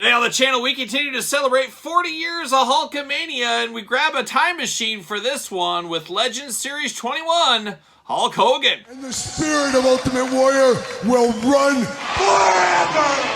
Today on the channel, we continue to celebrate 40 years of Hulkamania, and we grab a time machine for this one with Legends Series 21, Hulk Hogan. And the spirit of Ultimate Warrior will run forever!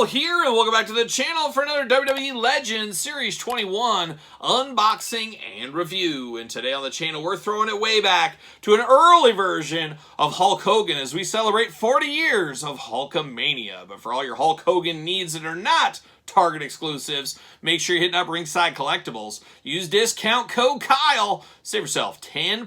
Here and welcome back to the channel for another WWE Legends Series 21 unboxing and review. And today on the channel we're throwing it way back to an early version of Hulk Hogan as we celebrate 40 years of Hulkamania. But for all your Hulk Hogan needs that are not Target exclusives, make sure you're hitting up Ringside Collectibles. Use discount code Kyle, save yourself 10%.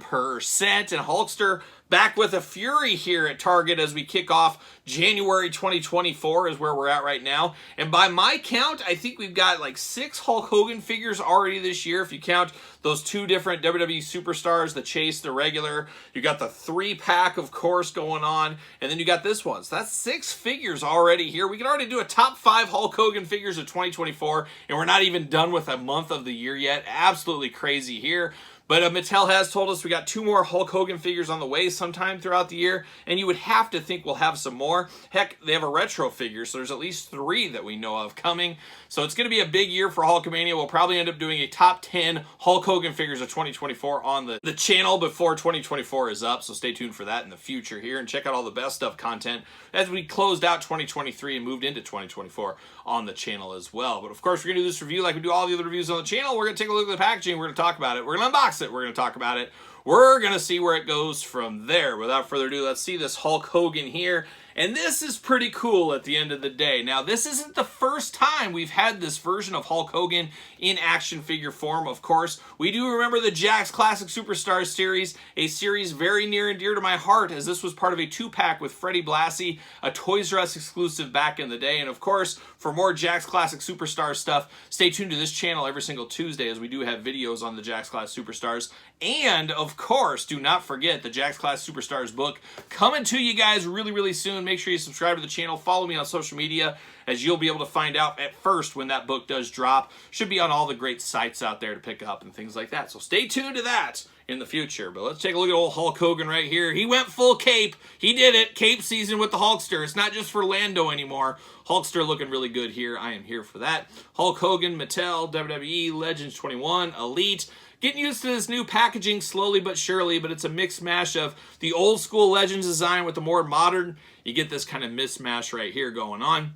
And Hulkster back with a fury here at Target as we kick off January 2024 is where we're at right now. And by my count, I think we've got like 6 Hulk Hogan figures already this year. If you count those 2 different WWE superstars, the Chase, the regular, you got the 3-pack, of course, going on. And then you got this one. So that's 6 figures already here. We can already do a top 5 Hulk Hogan figures of 2024. And we're not even done with a month of the year yet. Absolutely crazy here. But Mattel has told us we got 2 more Hulk Hogan figures on the way sometime throughout the year, and you would have to think we'll have some more. Heck, they have a retro figure, so there's at least 3 that we know of coming. So it's going to be a big year for Hulkamania. We'll probably end up doing a top 10 Hulk Hogan figures of 2024 on the channel before 2024 is up, so stay tuned for that in the future here, and check out all the best stuff content as we closed out 2023 and moved into 2024 on the channel as well. But of course, we're going to do this review like we do all the other reviews on the channel. We're going to take a look at the packaging. We're going to talk about it. We're going to unbox it. We're going to talk about it. We're going to see where it goes from there. Without further ado, let's see this Hulk Hogan here. And this is pretty cool at the end of the day. Now, this isn't the first time we've had this version of Hulk Hogan in action figure form, of course. We do remember the Jakks Classic Superstars series, a series very near and dear to my heart, as this was part of a 2-pack with Freddie Blassie, a Toys R Us exclusive back in the day. And of course, for more Jakks Classic Superstars stuff, stay tuned to this channel every single Tuesday as we do have videos on the Jakks Classic Superstars. And, of course, do not forget the Jakks Classic Superstars book coming to you guys really, really soon. Make sure you subscribe to the channel. Follow me on social media as you'll be able to find out at first when that book does drop. Should be on all the great sites out there to pick up and things like that. So stay tuned to that in the future. But let's take a look at old Hulk Hogan right here. He went full cape. He did it. Cape season with the Hulkster. It's not just for Lando anymore. Hulkster looking really good here. I am here for that. Hulk Hogan, Mattel, WWE, Legends 21, Elite. Getting used to this new packaging slowly but surely, but it's a mixed mash of the old school Legends design with the more modern. You get this kind of mismatch right here going on.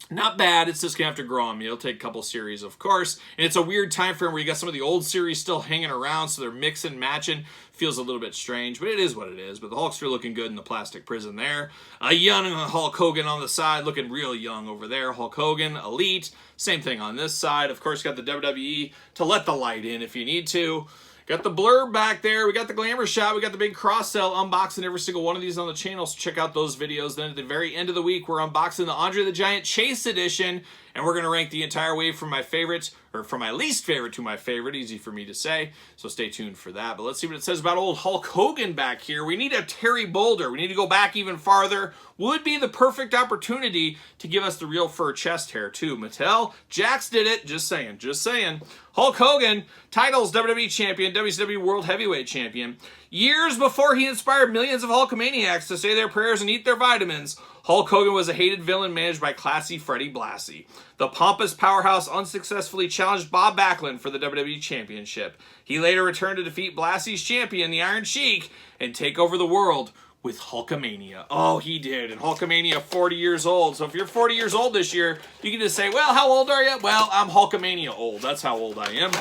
Not bad, it's just going to have to grow on me. It'll take a couple series, of course. And it's a weird time frame where you got some of the old series still hanging around, so they're mixing, matching. Feels a little bit strange, but it is what it is. But the Hulkster looking good in the plastic prison there. A young Hulk Hogan on the side, looking real young over there. Hulk Hogan, Elite. Same thing on this side. Of course, got the WWE to let the light in if you need to. Got the blurb back there. We got the glamour shot. We got the big cross-sell unboxing every single one of these on the channel, so check out those videos. Then at the very end of the week, we're unboxing the Andre the Giant Chase Edition, and we're going to rank the entire wave from my favorite, or from my least favorite to my favorite. Easy for me to say, so stay tuned for that. But let's see what it says about old Hulk Hogan back here. We need a Terry Boulder. We need to go back even farther. Would be the perfect opportunity to give us the real fur chest hair, too. Mattel, Jakks did it. Just saying, just saying. Hulk Hogan, titles WWE Champion, WCW World Heavyweight Champion. Years before he inspired millions of Hulkamaniacs to say their prayers and eat their vitamins, Hulk Hogan was a hated villain managed by classy Freddie Blassie. The pompous powerhouse unsuccessfully challenged Bob Backlund for the WWE Championship. He later returned to defeat Blassie's champion, the Iron Sheik, and take over the world with Hulkamania. Oh, he did. And Hulkamania, 40 years old. So if you're 40 years old this year, you can just say, well, how old are you? Well, I'm Hulkamania old. That's how old I am.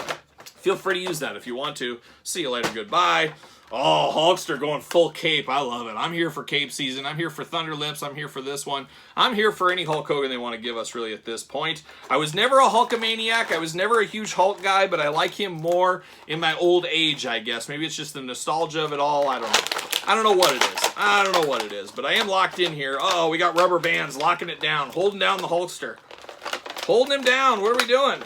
Feel free to use that if you want to. See you later. Goodbye. Oh, Hulkster going full cape. I love it. I'm here for cape season. I'm here for Thunder Lips. I'm here for this one. I'm here for any Hulk Hogan they want to give us, really, at this point. I was never a Hulkamaniac. I was never a huge Hulk guy, but I like him more in my old age, I guess. Maybe it's just the nostalgia of it all. I don't know. I don't know what it is. I don't know what it is, but I am locked in here. Oh, we got rubber bands locking it down, holding down the Hulkster. Holding him down. What are we doing?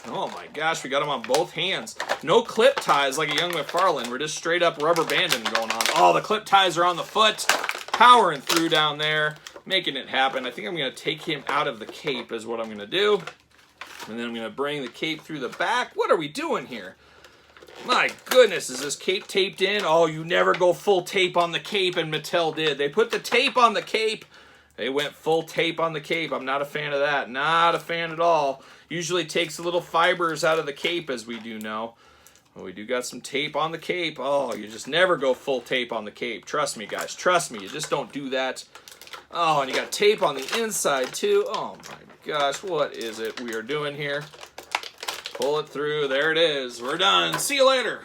Oh my gosh, we got him on both hands. No clip ties like a young McFarlane. We're just straight up rubber banding going on. Oh, the clip ties are on the foot. Powering through down there, making it happen. I think I'm going to take him out of the cape is what I'm going to do. And then I'm going to bring the cape through the back. What are we doing here? My goodness, is this cape taped in? Oh, you never go full tape on the cape, and Mattel did. They put the tape on the cape. They went full tape on the cape. I'm not a fan of that. Not a fan at all. Usually takes the little fibers out of the cape, as we do know. Well, we do got some tape on the cape. Oh, you just never go full tape on the cape. Trust me, guys. Trust me. You just don't do that. Oh, and you got tape on the inside, too. Oh, my gosh. What is it we are doing here? Pull it through. There it is. We're done. See you later.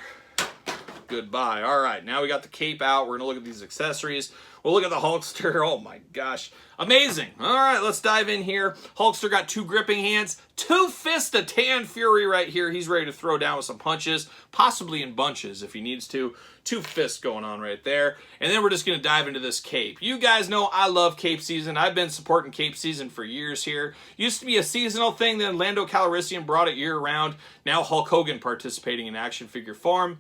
Goodbye. All right, now we got the cape out. We're going to look at these accessories. We'll look at the Hulkster. Oh, my gosh. Amazing. All right, let's dive in here. Hulkster got 2 gripping hands, 2 fists of Tan Fury right here. He's ready to throw down with some punches, possibly in bunches if he needs to. 2 fists going on right there. And then we're just going to dive into this cape. You guys know I love cape season. I've been supporting cape season for years here. Used to be a seasonal thing, then Lando Calrissian brought it year-round. Now Hulk Hogan participating in action figure form.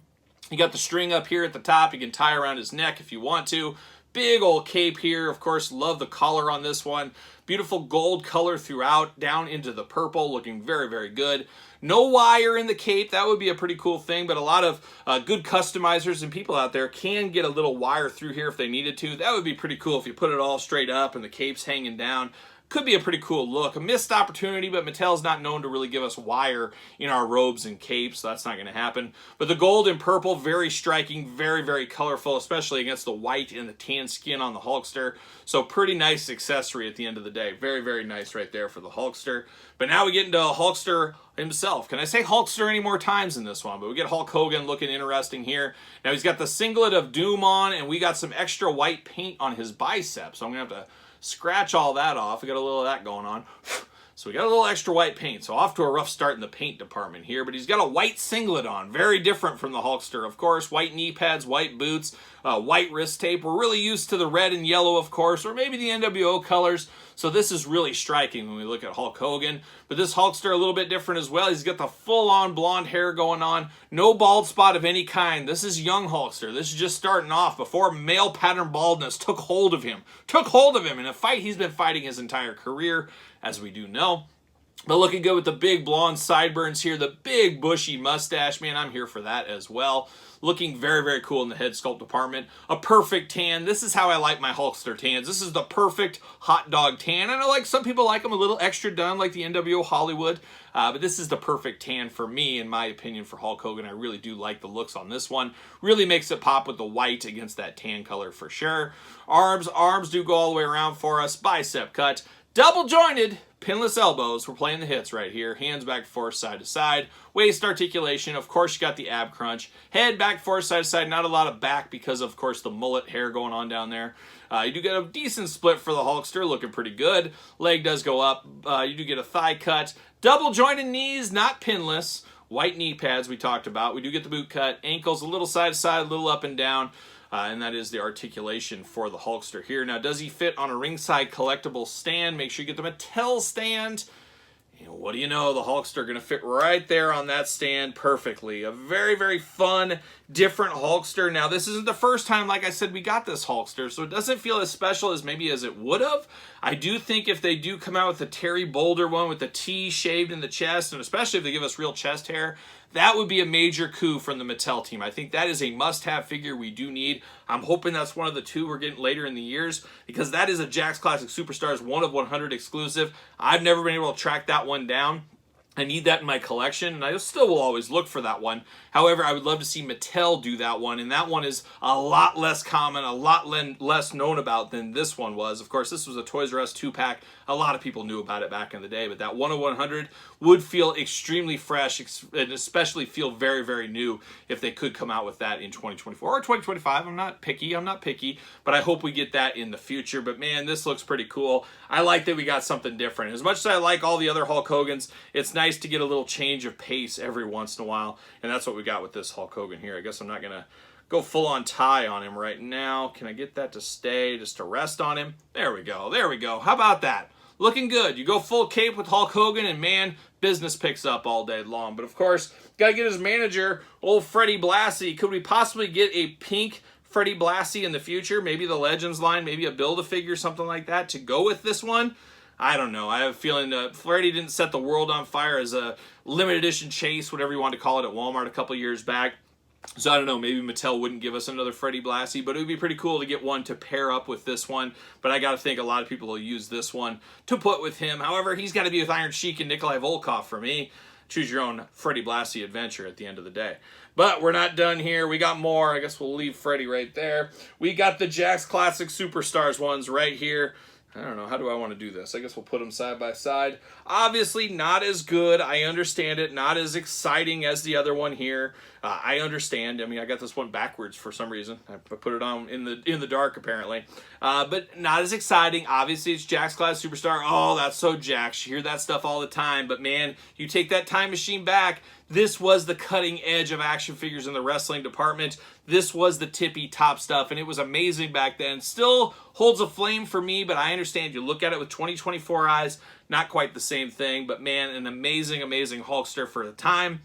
You got the string up here at the top. You can tie around his neck if you want to. Big old cape here. Of course, love the collar on this one. Beautiful gold color throughout, down into the purple, looking very, very good. No wire in the cape. That would be a pretty cool thing, but a lot of good customizers and people out there can get a little wire through here if they needed to. That would be pretty cool if you put it all straight up and the cape's hanging down. Could be a pretty cool look. A missed opportunity, but Mattel's not known to really give us wire in our robes and capes, so that's not going to happen. But the gold and purple, very striking, very, very colorful, especially against the white and the tan skin on the Hulkster. So pretty nice accessory at the end of the day. Very, very nice right there for the Hulkster. But now we get into Hulkster himself. Can I say Hulkster any more times in this one? But we get Hulk Hogan looking interesting here. Now he's got the singlet of Doom on, and we got some extra white paint on his biceps. So I'm going to have to scratch all that off. We got a little of that going on. So we got a little extra white paint. So off to a rough start in the paint department here. But he's got a white singlet on. Very different from the Hulkster, of course. White knee pads, white boots, white wrist tape. We're really used to the red and yellow, of course, or maybe the NWO colors. So this is really striking when we look at Hulk Hogan. But this Hulkster a little bit different as well. He's got the full-on blonde hair going on. No bald spot of any kind. This is young Hulkster. This is just starting off before male pattern baldness took hold of him. Took hold of him in a fight he's been fighting his entire career, as we do know. But looking good with the big blonde sideburns here, the big bushy mustache. Man, I'm here for that as well. Looking very, very cool in the head sculpt department. A perfect tan. This is how I like my Hulkster tans. This is the perfect hot dog tan. I know like some people like them a little extra done like the NWO Hollywood. But this is the perfect tan for me, in my opinion, for Hulk Hogan. I really do like the looks on this one. Really makes it pop with the white against that tan color for sure. Arms do go all the way around for us. Bicep cut. Double jointed. Pinless elbows. We're playing the hits right here. Hands back forth, side to side. Waist articulation. Of course, you got the ab crunch. Head back forth, side to side. Not a lot of back because, of course, the mullet hair going on down there. You do get a decent split for the Hulkster. Looking pretty good. Leg does go up. You do get a thigh cut. Double jointed knees, not pinless. White knee pads we talked about. We do get the boot cut. Ankles a little side to side, a little up and down. And that is the articulation for the Hulkster here. Now, does he fit on a ringside collectible stand? Make sure you get the Mattel stand. And what do you know? The Hulkster going to fit right there on that stand perfectly. A very, very fun, different Hulkster. Now, this isn't the first time, like I said, we got this Hulkster, so it doesn't feel as special as maybe as it would have. I do think if they do come out with the Terry Boulder one with the T shaved in the chest, and especially if they give us real chest hair, that would be a major coup from the Mattel team. I think that is a must-have figure we do need. I'm hoping that's one of the 2 we're getting later in the years, because that is a Jakks Classic Superstars 1 of 100 exclusive. I've never been able to track that one down. I need that in my collection, and I still will always look for that one. However, I would love to see Mattel do that one, and that one is a lot less common, a lot less known about than this one was. Of course, this was a Toys R Us 2-pack. A lot of people knew about it back in the day, but that 1 of 100 would feel extremely fresh, and especially feel very, very new if they could come out with that in 2024 or 2025. I'm not picky, but I hope we get that in the future. But man, this looks pretty cool. I like that we got something different. As much as I like all the other Hulk Hogans, it's nice to get a little change of pace every once in a while, and that's what we got with this Hulk Hogan here. I guess I'm not going to go full-on tie on him right now. Can I get that to stay, just to rest on him? There we go. There we go. How about that? Looking good. You go full cape with Hulk Hogan, and man, business picks up all day long. But of course, got to get his manager, old Freddie Blassie. Could we possibly get a pink Freddie Blassie in the future? Maybe the Legends line, maybe a Build-A-Figure, something like that to go with this one. I don't know. I have a feeling Freddie didn't set the world on fire as a limited edition chase, whatever you want to call it, at Walmart a couple years back. So I don't know, maybe Mattel wouldn't give us another Freddie Blassie, but it would be pretty cool to get one to pair up with this one. But I got to think a lot of people will use this one to put with him. However, he's got to be with Iron Sheik and Nikolai Volkov for me. Choose your own Freddie Blassie adventure at the end of the day. But we're not done here. We got more. I guess we'll leave Freddie right there. We got the Jakks Classic Superstars ones right here. I don't know, how do I want to do this? I guess we'll put them side by side. Obviously not as good, I understand it, not as exciting as the other one here. I understand, I mean, I got this one backwards for some reason. I put it on in the dark apparently. But not as exciting. Obviously it's Jakks Class Superstar. Oh, that's so Jakks. You hear that stuff all the time. But man, you take that time machine back, this was the cutting edge of action figures in the wrestling department. This was the tippy top stuff, and it was amazing back then. Still holds a flame for me, but I understand. You look at it with 2024 eyes, not quite the same thing, but man, an amazing, amazing Hulkster for the time.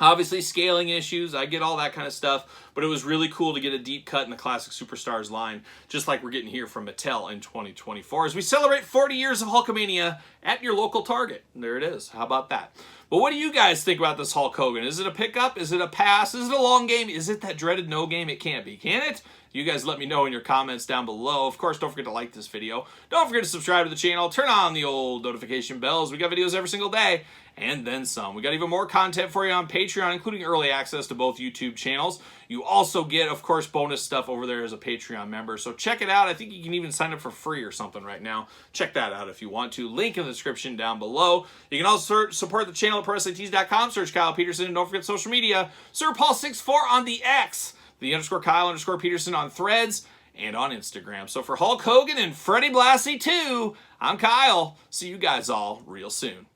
Obviously, scaling issues, I get all that kind of stuff, but it was really cool to get a deep cut in the Classic Superstars line, just like we're getting here from Mattel in 2024, as we celebrate 40 years of Hulkamania at your local Target. And there it is. How about that? But what do you guys think about this Hulk Hogan? Is it a pickup? Is it a pass? Is it a long game? Is it that dreaded no game? It can't be, can it? You guys let me know in your comments down below. Of course, don't forget to like this video. Don't forget to subscribe to the channel. Turn on the old notification bells. We got videos every single day, and then some. We got even more content for you on Patreon, including early access to both YouTube channels. You also get, of course, bonus stuff over there as a Patreon member. So check it out. I think you can even sign up for free or something right now. Check that out if you want to. Link in the description down below. You can also support the channel at ProWrestlingTees.com. Search Kyle Peterson, and don't forget social media. SirPaul64 on the X. The _Kyle_Peterson on Threads and on Instagram. So for Hulk Hogan and Freddie Blassie 2, I'm Kyle. See you guys all real soon.